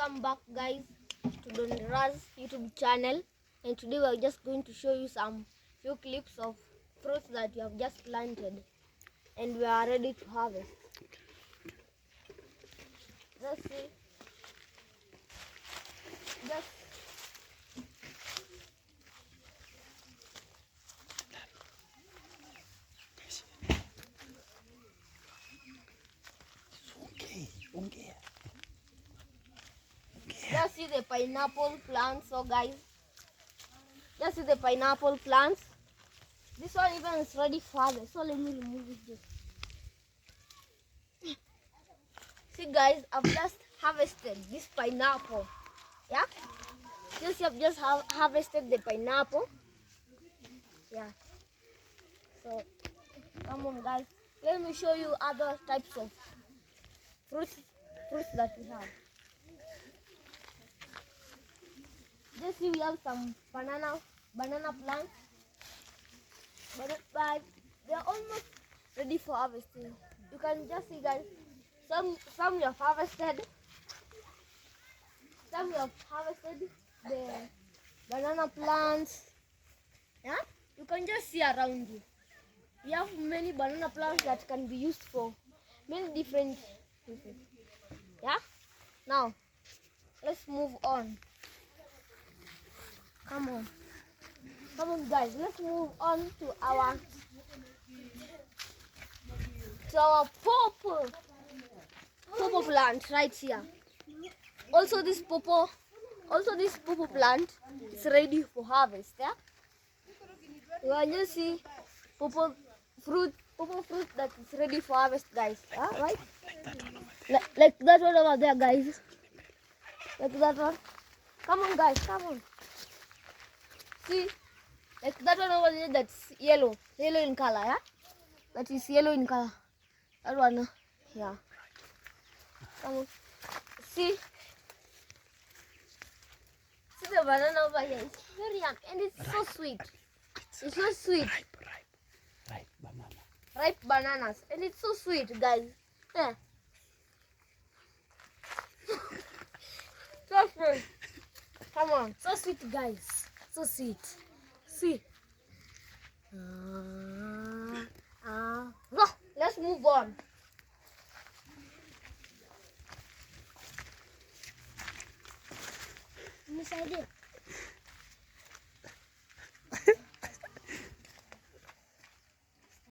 welcome back guys to Don Raz YouTube channel, and today we are just going to show you some few clips of fruits that we have just planted and we are ready to harvest. Let's see. Just see the pineapple plants. So guys, just see the pineapple plants. This one even is ready for harvest. So let me remove it just. See guys, I've just harvested this pineapple. Yeah, I've just harvested the pineapple. Yeah. So come on guys, let me show you other types of fruits that we have. Just see, we have some banana plants, but they're almost ready for harvesting. You can just see guys, some we have harvested, the banana plants. Yeah, you can just see around you. We have many banana plants that can be used for many different uses. Yeah. Now let's move on. Come on guys, let's move on to our pawpaw plant right here. Also this pawpaw plant is ready for harvest. Yeah, you can just see pawpaw fruit that is ready for harvest guys. Yeah, right, like that one over there guys, like that one. Come on guys, come on. See, like that one over there, that's yellow in color. Yeah, that is yellow in color. That one, yeah. Come on. See the banana over here. It's very yum and it's so sweet. It's so sweet. Ripe bananas, and it's so sweet, guys. Yeah. So sweet. Come on. So sweet, guys. So sweet. See. No, let's move on. Miss idea.